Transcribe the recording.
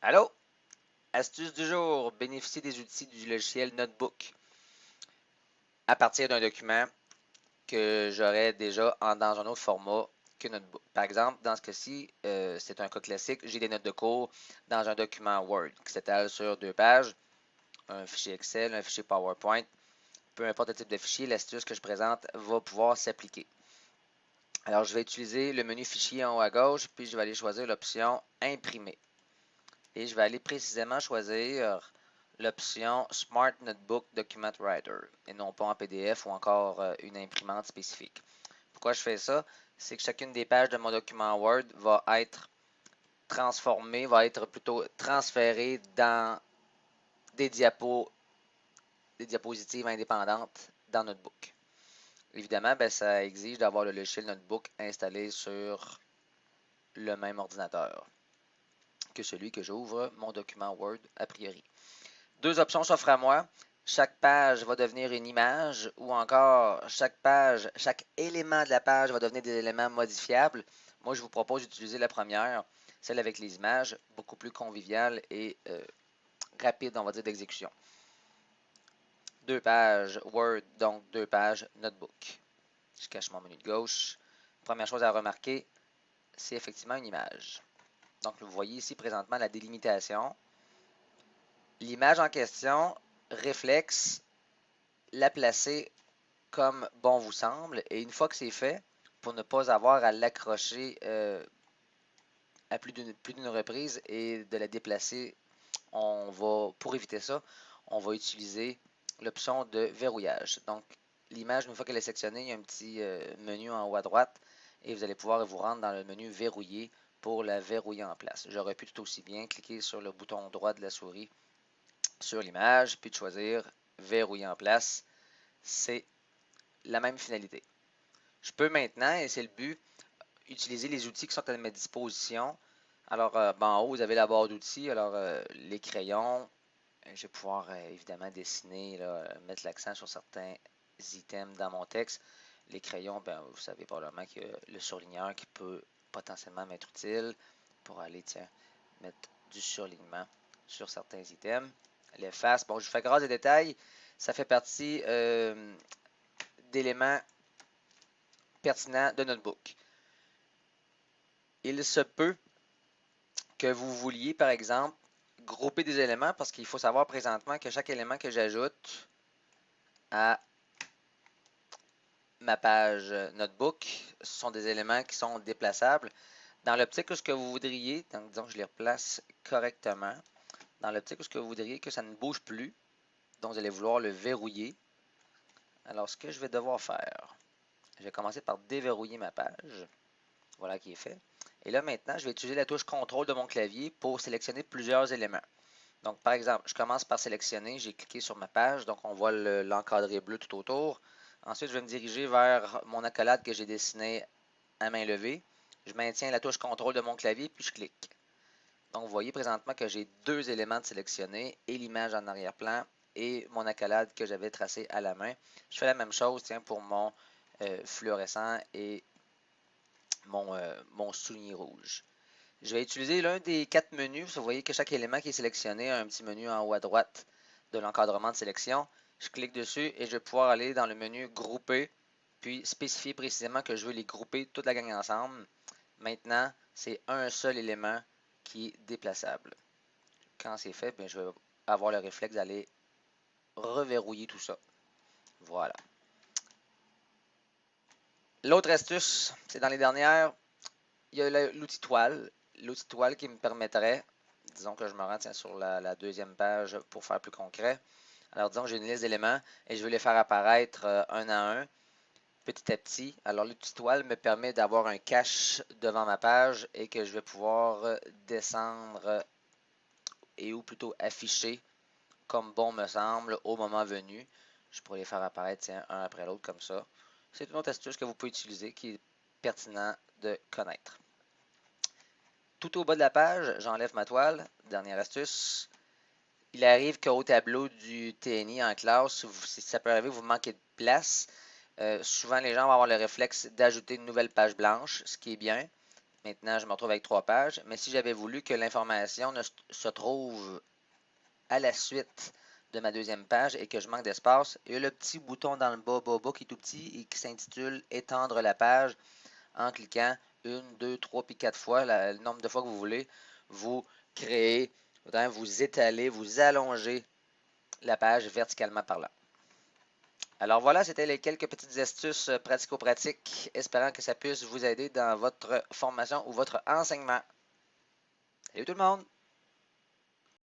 Allô? Astuce du jour. Bénéficier des outils du logiciel Notebook à partir d'un document que j'aurais déjà dans un autre format que Notebook. Par exemple, dans ce cas-ci, c'est un cas classique. J'ai des notes de cours dans un document Word qui s'étale sur 2 pages, un fichier Excel, un fichier PowerPoint. Peu importe le type de fichier, l'astuce que je présente va pouvoir s'appliquer. Alors, je vais utiliser le menu Fichier en haut à gauche, puis je vais aller choisir l'option Imprimer. Et je vais aller précisément choisir l'option Smart Notebook Document Writer et non pas en PDF ou encore une imprimante spécifique. Pourquoi je fais ça? C'est que chacune des pages de mon document Word va être transformée, va être plutôt transférée dans des diapositives indépendantes dans Notebook. Évidemment, ça exige d'avoir le logiciel Notebook installé sur le même ordinateur que celui que j'ouvre mon document Word a priori. Deux options s'offrent à moi. Chaque page va devenir une image ou encore chaque élément de la page va devenir des éléments modifiables. Moi, je vous propose d'utiliser la première, celle avec les images, beaucoup plus conviviale et rapide, on va dire, d'exécution. 2 pages Word, donc 2 pages Notebook. Je cache mon menu de gauche. Première chose à remarquer, c'est effectivement une image. Donc, vous voyez ici présentement la délimitation. L'image en question, réflexe, la placer comme bon vous semble. Et une fois que c'est fait, pour ne pas avoir à l'accrocher à plus d'une reprise et de la déplacer, pour éviter ça, on va utiliser l'option de verrouillage. Donc, l'image, une fois qu'elle est sectionnée, il y a un petit menu en haut à droite et vous allez pouvoir vous rendre dans le menu verrouiller pour la verrouiller en place. J'aurais pu tout aussi bien cliquer sur le bouton droit de la souris sur l'image, puis de choisir verrouiller en place. C'est la même finalité. Je peux maintenant, et c'est le but, utiliser les outils qui sont à ma disposition. Alors, en haut, vous avez la barre d'outils. Alors, les crayons, je vais pouvoir évidemment dessiner, là, mettre l'accent sur certains items dans mon texte. Les crayons, vous savez probablement qu'il y a le surligneur qui peut potentiellement m'être utile pour aller, mettre du surlignement sur certains items. L'efface, bon, je vous fais grâce des détails. Ça fait partie d'éléments pertinents de Notebook. Il se peut que vous vouliez, par exemple, grouper des éléments parce qu'il faut savoir présentement que chaque élément que j'ajoute à ma page Notebook, ce sont des éléments qui sont déplaçables. Dans l'optique où ce que vous voudriez, donc disons que je les replace correctement, dans l'optique où ce que vous voudriez que ça ne bouge plus, donc vous allez vouloir le verrouiller. Alors, ce que je vais devoir faire, je vais commencer par déverrouiller ma page. Voilà qui est fait. Et là, maintenant, je vais utiliser la touche contrôle de mon clavier pour sélectionner plusieurs éléments. Donc, par exemple, je commence par sélectionner, j'ai cliqué sur ma page, donc on voit l'encadré bleu tout autour. Ensuite, je vais me diriger vers mon accolade que j'ai dessiné à main levée. Je maintiens la touche contrôle de mon clavier, puis je clique. Donc, vous voyez présentement que j'ai 2 éléments de sélectionner et l'image en arrière-plan et mon accolade que j'avais tracé à la main. Je fais la même chose pour mon fluorescent et mon soulier rouge. Je vais utiliser l'un des 4 menus. Vous voyez que chaque élément qui est sélectionné a un petit menu en haut à droite de l'encadrement de sélection. Je clique dessus et je vais pouvoir aller dans le menu Grouper, puis spécifier précisément que je veux les grouper toute la gang ensemble. Maintenant, c'est un seul élément qui est déplaçable. Quand c'est fait, je vais avoir le réflexe d'aller reverrouiller tout ça. Voilà. L'autre astuce, c'est dans les dernières, il y a l'outil toile. L'outil toile qui me permettrait, disons que je me rends sur la deuxième page pour faire plus concret. Alors disons que j'ai une liste d'éléments et je veux les faire apparaître un à un, petit à petit. Alors l'outil toile me permet d'avoir un cache devant ma page et que je vais pouvoir descendre et ou plutôt afficher comme bon me semble au moment venu. Je pourrais les faire apparaître un après l'autre comme ça. C'est une autre astuce que vous pouvez utiliser qui est pertinent de connaître. Tout au bas de la page, j'enlève ma toile. Dernière astuce. Il arrive qu'au tableau du TNI en classe, si ça peut arriver, vous manquez de place. Souvent, les gens vont avoir le réflexe d'ajouter une nouvelle page blanche, ce qui est bien. Maintenant, je me retrouve avec 3 pages. Mais si j'avais voulu que l'information se trouve à la suite de ma deuxième page et que je manque d'espace, il y a le petit bouton dans le bas qui est tout petit et qui s'intitule « Étendre la page ». En cliquant 1, 2, 3 puis 4 fois, le nombre de fois que vous voulez, vous créez, vous étalez, vous allongez la page verticalement parlant. Alors voilà, c'était les quelques petites astuces pratico-pratiques, espérant que ça puisse vous aider dans votre formation ou votre enseignement. Salut tout le monde!